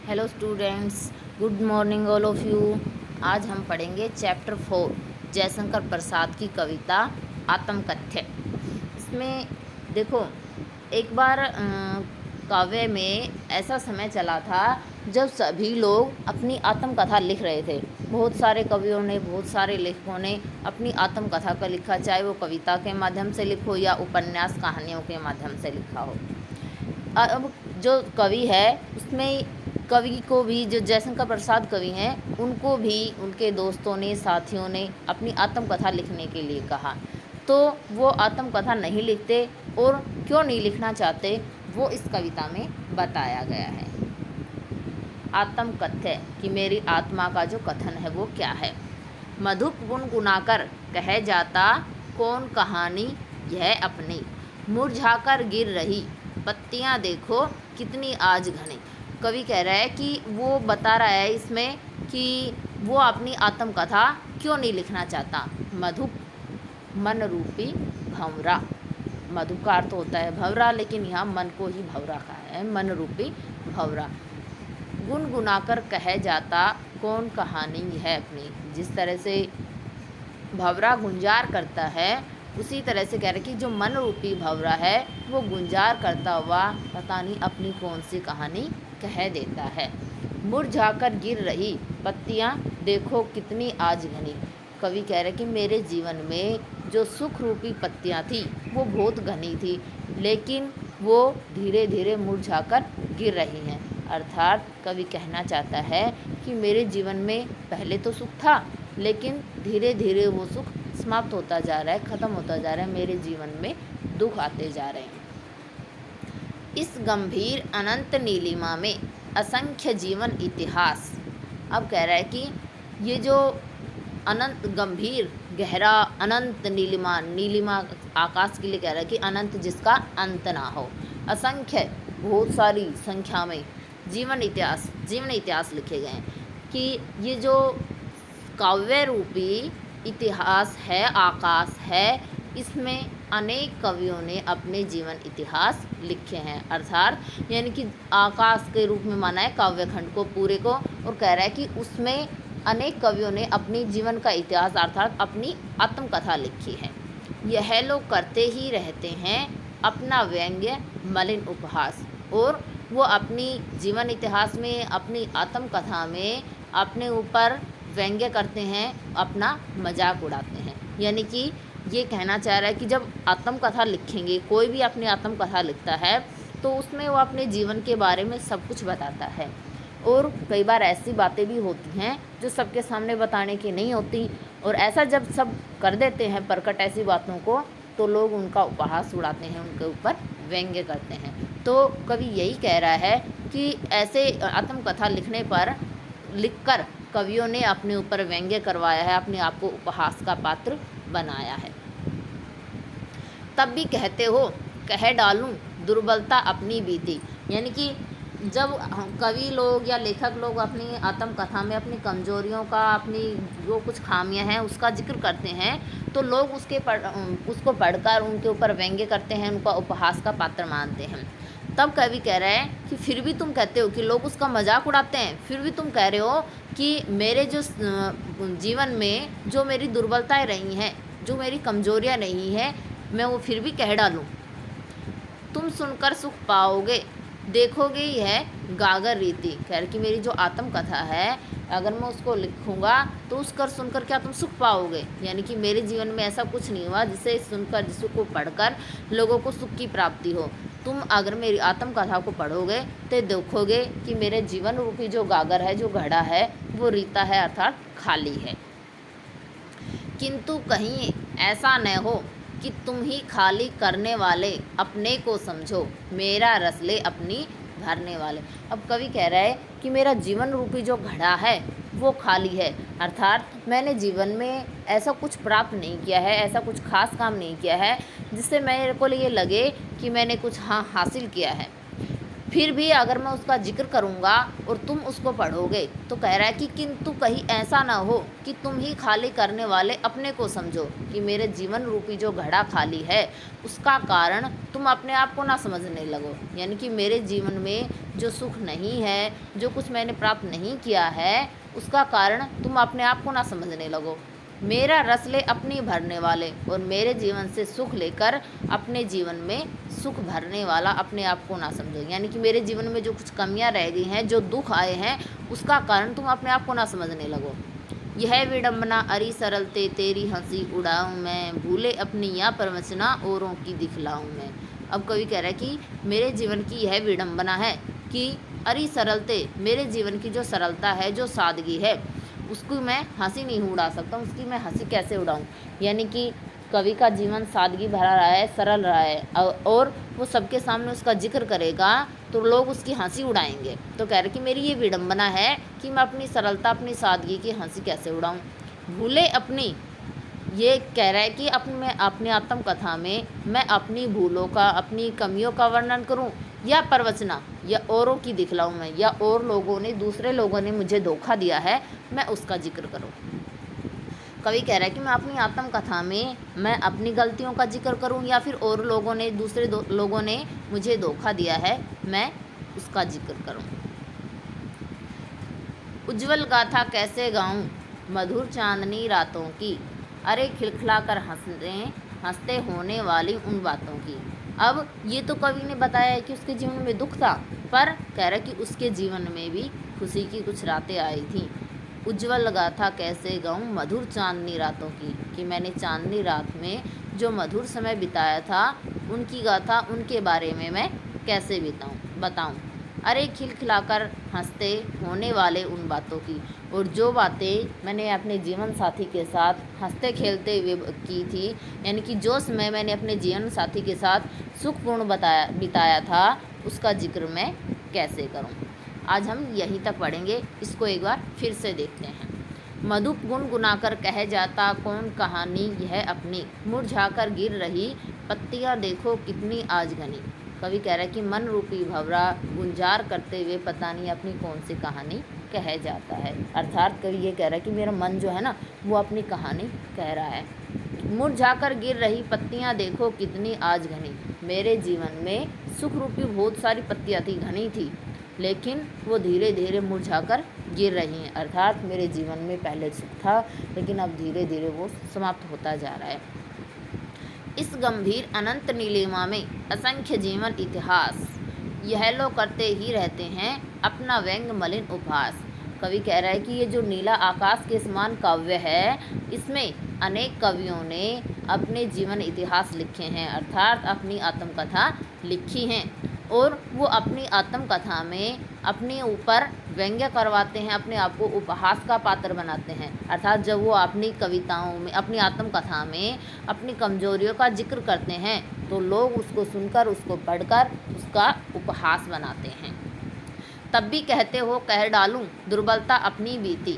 Hello students, good morning all of you. आज हम पढ़ेंगे चैप्टर 4 जयशंकर प्रसाद की कविता आत्मकथ्य। इसमें देखो, एक बार काव्य में ऐसा समय चला था जब सभी लोग अपनी आत्मकथा लिख रहे थे। बहुत सारे कवियों ने, बहुत सारे लेखकों ने अपनी आत्मकथा का लिखा, चाहे वो कविता के माध्यम से लिखो या उपन्यास कहानियों के माध्यम से लिखा हो। अब जो कवि है उसमें कवि को भी, जो जयशंकर प्रसाद कवि हैं, उनको भी उनके दोस्तों ने, साथियों ने अपनी आत्मकथा लिखने के लिए कहा। तो वो आत्मकथा नहीं लिखते, और क्यों नहीं लिखना चाहते वो इस कविता में बताया गया है। आत्मकथ्य कि मेरी आत्मा का जो कथन है वो क्या है। मधुप गुनगुनाकर कह जाता कौन कहानी यह अपनी, मुरझाकर गिर रही पत्तियां देखो कितनी आज घनी। कवि कह रहा है कि वो बता रहा है इसमें कि वो अपनी आत्मकथा क्यों नहीं लिखना चाहता। मधुप मन रूपी भंवरा, मधु का अर्थ होता है भंवरा, लेकिन यहाँ मन को ही भंवरा कहा है, मन रूपी भंवरा। गुनगुनाकर कह जाता कौन कहानी है अपनी, जिस तरह से भंवरा गुंजार करता है उसी तरह से कह रहे कि जो मन रूपी भंवरा है वो गुंजार करता हुआ पता नहीं अपनी कौन सी कहानी कह देता है। मुरझाकर गिर रही पत्तियां देखो कितनी आज घनी। कवि कह रहे कि मेरे जीवन में जो सुख रूपी पत्तियां थी वो बहुत घनी थी, लेकिन वो धीरे धीरे मुरझाकर गिर रही हैं। अर्थात कवि कहना चाहता है कि मेरे जीवन में पहले तो सुख था, लेकिन धीरे धीरे वो सुख समाप्त होता जा रहा है, ख़त्म होता जा रहा है। मेरे जीवन में दुख आते जा रहे हैं। इस गंभीर अनंत नीलिमा में असंख्य जीवन इतिहास। अब कह रहा है कि ये जो अनंत, गंभीर, गहरा, अनंत नीलिमा, नीलिमा आकाश के लिए कह रहा है कि अनंत जिसका अंत ना हो, असंख्य बहुत सारी संख्या में जीवन इतिहास लिखे गए हैं। कि ये जो काव्य रूपी इतिहास है, आकाश है, इसमें अनेक कवियों ने अपने जीवन इतिहास लिखे हैं। अर्थात यानी कि आकाश के रूप में माना है काव्य खंड को पूरे को, और कह रहा है कि उसमें अनेक कवियों ने अपनी जीवन का इतिहास अर्थात अपनी आत्मकथा लिखी है। यह लोग करते ही रहते हैं अपना व्यंग्य मलिन उपहास, और वो अपनी जीवन इतिहास में, अपनी आत्मकथा में अपने ऊपर व्यंग्य करते हैं, अपना मजाक उड़ाते हैं। यानी कि ये कहना चाह रहा है कि जब आत्मकथा लिखेंगे, कोई भी अपनी आत्मकथा लिखता है तो उसमें वो अपने जीवन के बारे में सब कुछ बताता है। और कई बार ऐसी बातें भी होती हैं जो सबके सामने बताने की नहीं होती, और ऐसा जब सब कर देते हैं प्रकट ऐसी बातों को, तो लोग उनका उपहास उड़ाते हैं, उनके ऊपर व्यंग्य करते हैं। तो कवि यही कह रहा है कि ऐसे आत्मकथा लिखने पर, लिखकर कवियों ने अपने ऊपर व्यंग्य करवाया है, अपने आप को उपहास का पात्र बनाया है। तब भी कहते हो कह डालूं दुर्बलता अपनी बीती। यानी कि जब कवि लोग या लेखक लोग अपनी आत्मकथा में अपनी कमजोरियों का, अपनी जो कुछ खामियां हैं उसका जिक्र करते हैं, तो लोग उसको पढ़कर उनके ऊपर व्यंग्य करते हैं, उनका उपहास का पात्र मानते हैं। तब कवि कह रहे हैं कि फिर भी तुम कहते हो कि लोग उसका मजाक उड़ाते हैं, फिर भी तुम कह रहे हो कि मेरे जो जीवन में जो मेरी दुर्बलताएं रही हैं, जो मेरी कमजोरियां रही हैं, मैं वो फिर भी कह डालूं। तुम सुनकर सुख पाओगे देखोगे यह गागर रीति। कह रहे कि मेरी जो आत्मकथा है, अगर मैं उसको लिखूंगा तो उसकर सुनकर क्या तुम सुख पाओगे। यानी कि मेरे जीवन में ऐसा कुछ नहीं हुआ जिसे सुनकर, जिसको पढ़कर लोगों को सुख की प्राप्ति हो। तुम अगर मेरी आत्मकथा को पढ़ोगे तो देखोगे कि मेरे जीवन रूपी जो गागर है, जो घड़ा है, वो रीता है, अर्थात खाली है। किंतु कहीं ऐसा न हो कि तुम ही खाली करने वाले अपने को समझो, मेरा रस ले अपनी भरने वाले। अब कवि कह रहा है कि मेरा जीवन रूपी जो घड़ा है वो खाली है, अर्थात मैंने जीवन में ऐसा कुछ प्राप्त नहीं किया है, ऐसा कुछ खास काम नहीं किया है जिससे मेरे को ये लगे कि मैंने कुछ हासिल किया है। फिर भी अगर मैं उसका जिक्र करूँगा और तुम उसको पढ़ोगे तो कह रहा है कि किंतु कहीं ऐसा ना हो कि तुम ही खाली करने वाले अपने को समझो, कि मेरे जीवन रूपी जो घड़ा खाली है उसका कारण तुम अपने आप को ना समझने लगो। यानी कि मेरे जीवन में जो सुख नहीं है, जो कुछ मैंने प्राप्त नहीं किया है, उसका कारण तुम अपने आप को ना समझने लगो। मेरा रस ले अपनी भरने वाले, और मेरे जीवन से सुख लेकर अपने जीवन में सुख भरने वाला अपने आप को ना समझो। यानी कि मेरे जीवन में जो कुछ कमियां रह गई हैं, जो दुख आए हैं, उसका कारण तुम अपने आप को ना समझने लगो। यह विडंबना अरी सरलते तेरी हंसी उड़ाऊं मैं, भूले अपनी या प्रवचना औरों की दिखलाऊं मैं। अब कवि कह रहा है कि मेरे जीवन की यह विडंबना है कि अरी सरलते, मेरे जीवन की जो सरलता है, जो सादगी है, उसको मैं हंसी नहीं उड़ा सकता, उसकी मैं हंसी कैसे उड़ाऊं। यानी कि कवि का जीवन सादगी भरा रहा है, सरल रहा है, और वो सबके सामने उसका जिक्र करेगा तो लोग उसकी हंसी उड़ाएंगे। तो कह रहे कि मेरी ये विडंबना है कि मैं अपनी सरलता, अपनी सादगी की हंसी कैसे उड़ाऊं। भूले अपनी, ये कह रहा है कि मैं अपनी आत्मकथा में मैं अपनी भूलों का, अपनी कमियों का वर्णन करूं, या प्रवचना, या औरों की दिखलाऊं मैं, या और लोगों ने, दूसरे लोगों ने मुझे धोखा दिया है, मैं उसका जिक्र करूं। कवि कह रहा है कि मैं अपनी आत्मकथा में मैं अपनी गलतियों का जिक्र करूं, या फिर और लोगों ने, दूसरे लोगों ने मुझे धोखा दिया है, मैं उसका जिक्र करूं। उज्ज्वल गाथा कैसे गाऊं मधुर चांदनी रातों की, अरे खिलखिलाकर हंसते होने वाली उन बातों की। अब ये तो कवि ने बताया है कि उसके जीवन में दुख था, पर कह रहा है कि उसके जीवन में भी खुशी की कुछ रातें आई थी। उज्ज्वल गाथा कैसे गाऊं मधुर चांदनी रातों की, कि मैंने चांदनी रात में जो मधुर समय बिताया था, उनकी गाथा, उनके बारे में मैं कैसे बताऊं। अरे खिलखिलाकर हंसते होने वाले उन बातों की, और जो बातें मैंने अपने जीवन साथी के साथ हंसते खेलते हुए की थी, यानी कि जो समय मैंने अपने जीवन साथी के साथ सुखपूर्ण बिताया था, उसका जिक्र मैं कैसे करूं। आज हम यहीं तक पढ़ेंगे, इसको एक बार फिर से देखते हैं। मधुप गुनगुनाकर कह जाता कौन कहानी यह अपनी, मुरझाकर गिर रही पत्तियां देखो कितनी आज घनी। कवि कह रहा है कि मन रूपी भंवरा गुंजार करते हुए पता नहीं अपनी कौन सी कहानी कह जाता है। अर्थात कवि ये कह रहा है कि मेरा मन जो है ना, वो अपनी कहानी कह रहा है। मुरझाकर गिर रही पत्तियां देखो कितनी आज घनी, मेरे जीवन में सुख रूपी बहुत सारी पत्तियां थी, घनी थी, लेकिन वो धीरे धीरे मुरझाकर गिर रही हैं। अर्थात मेरे जीवन में पहले सुख था, लेकिन अब धीरे धीरे वो समाप्त होता जा रहा है। इस गंभीर अनंत नीलिमा में असंख्य जीवन इतिहास, यह लोग करते ही रहते हैं अपना व्यंग मलिन उपहास। कवि कह रहा है कि ये जो नीला आकाश के समान काव्य है, इसमें अनेक कवियों ने अपने जीवन इतिहास लिखे हैं, अर्थात अपनी आत्मकथा लिखी हैं, और वो अपनी आत्मकथा में अपने ऊपर व्यंग्य करवाते हैं, अपने आप को उपहास का पात्र बनाते हैं। अर्थात जब वो अपनी कविताओं में, अपनी आत्मकथा में अपनी कमजोरियों का जिक्र करते हैं, तो लोग उसको सुनकर, उसको पढ़कर उसका उपहास बनाते हैं। तब भी कहते हो कह डालूं दुर्बलता अपनी बीती।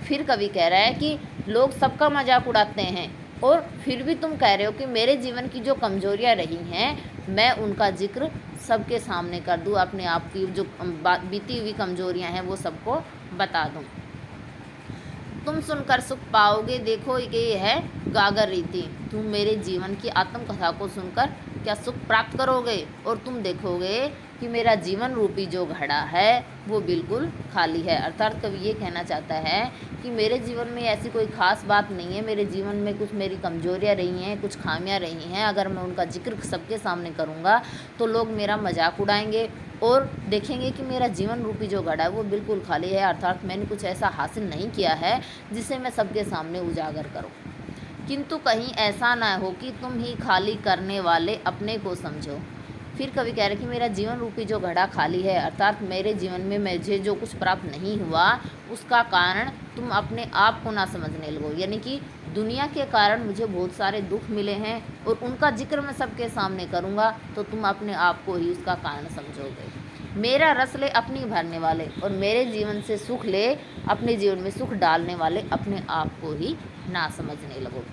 फिर कवि कह रहा है कि लोग सबका मजाक उड़ाते हैं, और फिर भी तुम कह रहे हो कि मेरे जीवन की जो कमजोरियां रही हैं, मैं उनका जिक्र सबके सामने कर दूं, अपने आप की जो बीती हुई कमजोरियां हैं वो सबको बता दूं। तुम सुनकर सुख पाओगे, देखो ये है गागर रीति। तुम मेरे जीवन की आत्मकथा को सुनकर क्या सुख प्राप्त करोगे, और तुम देखोगे कि मेरा जीवन रूपी जो घड़ा है वो बिल्कुल खाली है। अर्थात कवि ये कहना चाहता है कि मेरे जीवन में ऐसी कोई ख़ास बात नहीं है, मेरे जीवन में कुछ मेरी कमजोरियाँ रही हैं, कुछ खामियां रही हैं। अगर मैं उनका जिक्र सबके सामने करूँगा तो लोग मेरा मजाक उड़ाएंगे और देखेंगे कि मेरा जीवन रूपी जो घड़ा है वो बिल्कुल खाली है। अर्थात मैंने कुछ ऐसा हासिल नहीं किया है जिसे मैं सबके सामने उजागर करूँ। किंतु कहीं ऐसा ना हो कि तुम ही खाली करने वाले अपने को समझो। फिर कवि कह रहे कि मेरा जीवन रूपी जो घड़ा खाली है, अर्थात मेरे जीवन में मुझे जो कुछ प्राप्त नहीं हुआ, उसका कारण तुम अपने आप को ना समझने लगो। यानी कि दुनिया के कारण मुझे बहुत सारे दुख मिले हैं, और उनका जिक्र मैं सबके सामने करूँगा तो तुम अपने आप को ही उसका कारण समझोगे। मेरा रस ले अपनी भरने वाले, और मेरे जीवन से सुख ले, अपने जीवन में सुख डालने वाले अपने आप को ही ना समझने लगो।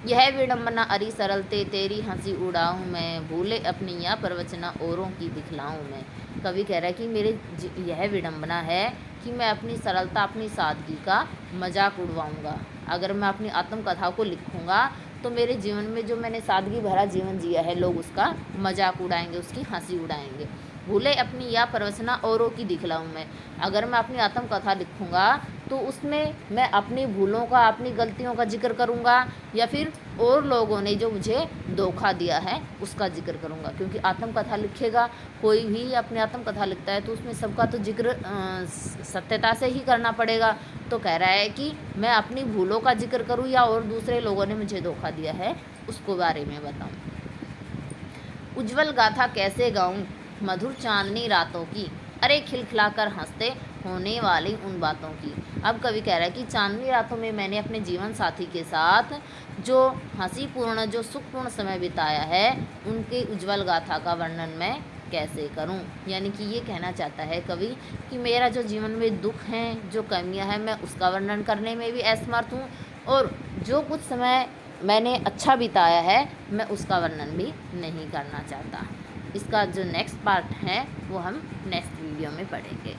यह विडंबना अरी सरलते तेरी हंसी उड़ाऊं मैं, भूले अपनी या प्रवचना औरों की दिखलाऊं मैं। कवि कह रहा है कि मेरे यह विडंबना है कि मैं अपनी सरलता, अपनी सादगी का मजाक उड़वाऊँगा। अगर मैं अपनी आत्मकथा को लिखूँगा तो मेरे जीवन में जो मैंने सादगी भरा जीवन जिया है, लोग उसका मजाक उड़ाएंगे, उसकी हंसी उड़ाएंगे। भूले अपनी या परवसना औरों की दिखलाऊँ मैं। अगर मैं अपनी आत्मकथा लिखूँगा तो उसमें मैं अपनी भूलों का, अपनी गलतियों का जिक्र करूँगा, या फिर और लोगों ने जो मुझे धोखा दिया है उसका जिक्र करूँगा। क्योंकि आत्मकथा लिखेगा, कोई भी अपनी आत्मकथा लिखता है तो उसमें सबका तो जिक्र सत्यता से ही करना पड़ेगा। तो कह रहा है कि मैं अपनी भूलों का जिक्र करूँ या और दूसरे लोगों ने मुझे धोखा दिया है उसको बारे में बताऊँ। उज्जवल गाथा कैसे गाऊँ मधुर चांदनी रातों की, अरे खिलखिलाकर हंसते होने वाली उन बातों की। अब कवि कह रहा है कि चांदनी रातों में मैंने अपने जीवन साथी के साथ जो हंसीपूर्ण, जो सुखपूर्ण समय बिताया है, उनके उज्जवल गाथा का वर्णन मैं कैसे करूं। यानी कि ये कहना चाहता है कवि कि मेरा जो जीवन में दुख हैं, जो कमियां हैं, मैं उसका वर्णन करने में भी असमर्थ हूँ, और जो कुछ समय मैंने अच्छा बिताया है मैं उसका वर्णन भी नहीं करना चाहता। इसका जो नेक्स्ट पार्ट है वो हम नेक्स्ट वीडियो में पढ़ेंगे।